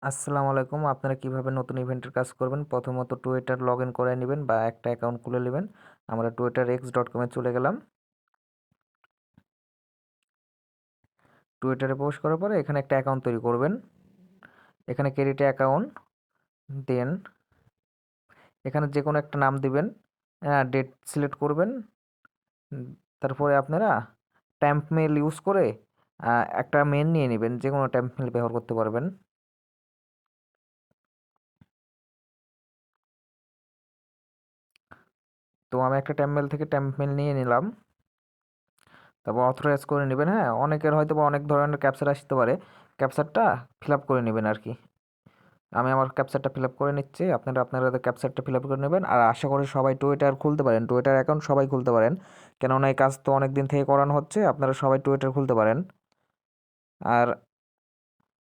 আসসালামু আলাইকুম। আপনারা কিভাবে নতুন ইভেন্টের কাজ করবেন? প্রথমত টুইটার লগ ইন করে নেবেন বা একটা অ্যাকাউন্ট খুলে নেবেন। আমরা twitterx.com এ চলে গেলাম। টুইটারে প্রবেশ করার পরে এখানে একটা অ্যাকাউন্ট তৈরি করবেন। এখানে ক্রেডিট অ্যাকাউন্ট দেন এখানে যে কোনো একটা নাম দিবেন। ডেট সিলেক্ট করবেন। উম, তারপরে আপনারা ট্যাম্প মেইল ইউজ করে একটা মেইল নিয়ে নেবেন। যে কোনো ট্যাম্প মেইল ব্যবহার করতে পারবেন। তো আমি একটা ট্যাম্প মেইল থেকে ট্যাম্প মেইল নিয়ে নিলাম। তারপর অথরাইজ করে নেবেন। হ্যাঁ, অনেকের হয়তো বা অনেক ধরনের ক্যাপচার আসতে পারে। ক্যাপচারটা ফিল আপ করে নেবেন আর কি। আমি আমার ক্যাপচারটা ফিল আপ করে নিচ্ছি। আপনাদের ক্যাপচারটা ফিল আপ করে নেবেন। আর আশা করি সবাই টুইটার খুলতে পারেন। টুইটার অ্যাকাউন্ট সবাই খুলতে পারেন, কেননা এই কাজ তো অনেক দিন থেকে করানো হচ্ছে। আপনারা সবাই টুইটার খুলতে পারেন। আর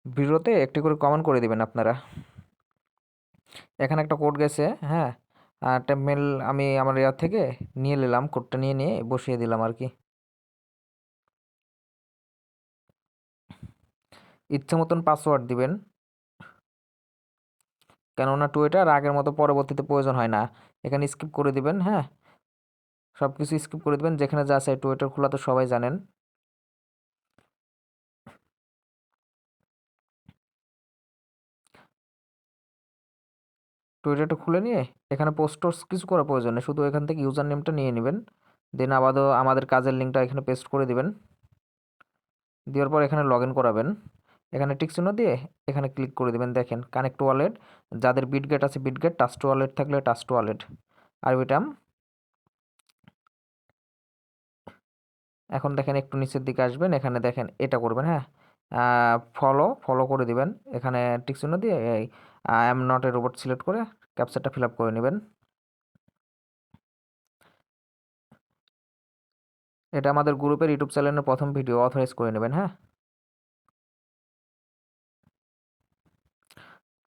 ভিডিওতে একটি করে কমেন্ট করে দিবেন আপনারা। এখানে একটা কোড গেছে। হ্যাঁ, মেল আমি আমার ইয়ার থেকে নিয়ে নিলাম। কোডটা নিয়ে বসিয়ে দিলাম আর কি। ইচ্ছে মতন পাসওয়ার্ড দিবেন, কেননা টুইটার আগের মতো পরবর্তীতে প্রয়োজন হয় না। এখানে স্কিপ করে দিবেন। হ্যাঁ, সব কিছু স্কিপ করে দিবেন। যেখানে যা চাই টুইটার খোলা তো সবাই জানেন। টুইটারটা খুলে নিয়ে এখানে পোস্ট টোস্ট কিছু করার প্রয়োজন নেই, শুধু এখান থেকে ইউজার নেমটা নিয়ে নেবেন। দেন আবারও আমাদের কাজের লিঙ্কটা এখানে পেস্ট করে দিবেন। দেওয়ার পর এখানে লগ ইন করাবেন। এখানে টিক চিহ্ন দিয়ে এখানে ক্লিক করে দিবেন। দেখেন কানেক্ট ওয়ালেট, যাদের বিটগেট আছে বিটগেট, ট্রাস্ট ওয়ালেট থাকলে ট্রাস্ট ওয়ালেট, আরবিটাম। এখন দেখেন একটু নিচের দিকে আসবেন, এখানে দেখেন এটা করবেন। হ্যাঁ, ফলো ফলো করে দিবেন। এখানে টিক চিহ্ন দিয়ে এই I am not a robot select করে ক্যাপচারটা ফিল আপ করে নেবেন। এটা আমাদের গ্রুপের ইউটিউব চ্যানেলের প্রথম ভিডিও, অথরাইজ করে নেবেন। হ্যাঁ,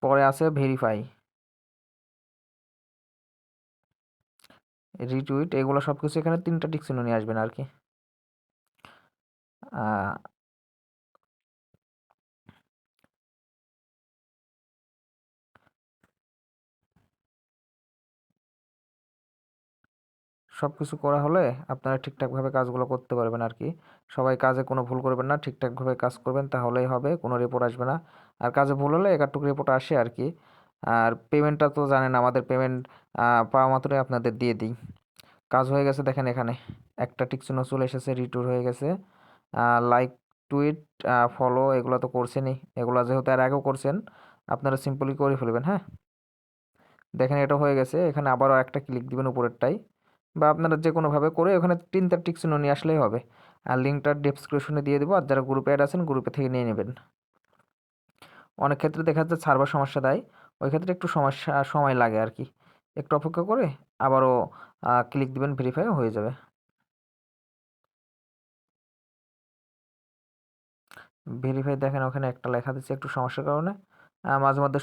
পরে আছে ভেরিফাই, রিটুইট, এগুলো সব কিছু এখানে 3টা টিক চিহ্ন নিয়ে আসবেন আর কি। সব কিছু করা হলে আপনারা ঠিকঠাকভাবে কাজগুলো করতে পারবেন আর কি। সবাই কাজে কোনো ভুল করবেন না, ঠিকঠাকভাবে কাজ করবেন, তাহলেই হবে, কোনো রিপোর্ট আসবে না। আর কাজে ভুল হলে একাটুকু রিপোর্ট আসে আর কি। আর পেমেন্টটা তো জানেন, আমাদের পেমেন্ট পাওয়া মাত্রই আপনাদের দিয়ে দিই। কাজ হয়ে গেছে দেখেন, এখানে একটা টিক চিহ্ন চলে এসেছে, রিটুর হয়ে গেছে। লাইক, টুইট, ফলো এগুলো তো করছেনই। এগুলো যেহেতু এর আগেও করছেন, আপনারা সিম্পলি করে ফেলবেন। হ্যাঁ, দেখেন এটা হয়ে গেছে। এখানে আবারও একটা ক্লিক দিবেন উপরেরটাই, বা আপনারা যে কোনোভাবে করে ওখানে 3টা টিক চিহ্ন নিয়ে আসলেই হবে। আর লিঙ্কটা ডেসক্রিপশনে দিয়ে দেবো। আর যারা গ্রুপে অ্যাড আছেন গ্রুপে থেকে নিয়ে নেবেন। অনেক ক্ষেত্রে দেখা যাচ্ছে সার্ভার সমস্যা দেয়, ওই ক্ষেত্রে একটু সময় লাগে আর কি। একটু অপেক্ষা করে আবারও ক্লিক দিবেন, ভেরিফাই হয়ে যাবে। ভেরিফাই দেখেন ওখানে একটা লেখা দিচ্ছে, একটু সমস্যার কারণে মাঝে মধ্যে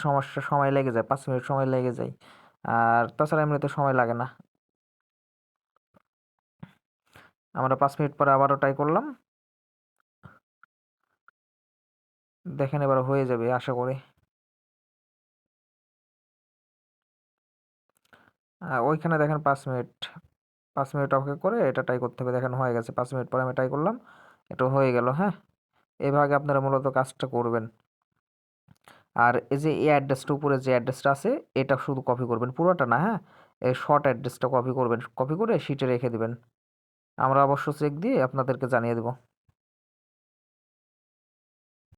সময় লেগে যায়, 5 মিনিট সময় লেগে যায়। আর তাছাড়া এমনিতে সময় লাগে না। আমরা 5 মিনিট পরে আবারও ট্রাই করলাম। দেখেন এবার হয়ে যাবে আশা করি। ওইখানে দেখেন 5 মিনিট, 5 মিনিট অপেক্ষা করে এটা ট্রাই করতে হবে। দেখেন হয়ে গেছে, 5 মিনিট পরে আমি ট্রাই করলাম, এটা হয়ে গেল। হ্যাঁ, এইভাবে আপনারা মূলত কাজটা করবেন। আর এই যে এই অ্যাড্রেসটা উপরে যে অ্যাড্রেসটা আছে, এটা শুধু কপি করবেন, পুরোটা না। হ্যাঁ, এই শর্ট অ্যাড্রেসটা কপি করবেন, কপি করে শিটে রেখে দিবেন। আমরা অবশ্য চেক দিয়ে আপনাদেরকে জানিয়ে দেবো।